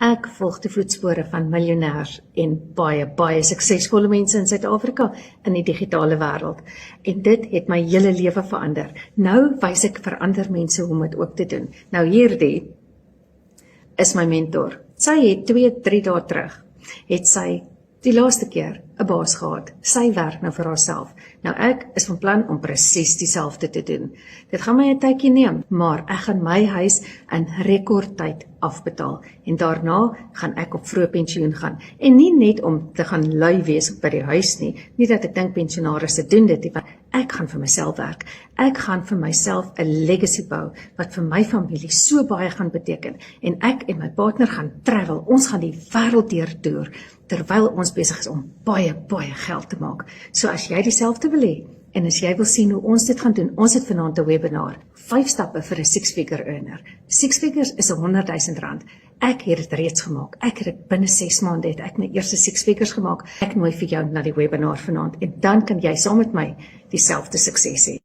Ek volg die voetspore van miljonêers en baie suksesvolle mense in Suid-Afrika in die digitale wêreld. En dit het my hele lewe verander. Nou wys ek vir ander mense hoe om dit ook te doen. Nou hierdie is my mentor. Sy het 2-3 dae terug, het sy die laaste keer 'n baas gehad. Sy werk nou vir haarself. Nou ek is van plan om presies dieselfde te doen. Dit gaan my 'n tydjie neem, maar ek gaan my huis in rekordtyd afbetaal. En daarna gaan ek op vroeë pensioen gaan. En nie net om te gaan lui wees by die huis nie. Nie dat ek dink pensionaarsse doen dit nie, want ek gaan vir myself werk. Ek gaan vir myself 'n legacy bou wat vir my familie so baie gaan beteken. En ek en my partner gaan travel. Ons gaan die wêreld deurtoer terwyl ons besig is om baie geld te maak. So as jy dieselfde wil hê en as jy wil sien hoe ons dit gaan doen, ons het vanaand 'n webinar, 5 stappe vir 'n 6-figure earner. 6 figures is R100,000. Ek het dit reeds gemaak. Ek het dit binne 6 maande het ek my eerste 6 figures gemaak. Ek nooi vir jou na die webinar vanaand en dan kan jy saam met my dieselfde sukses hê.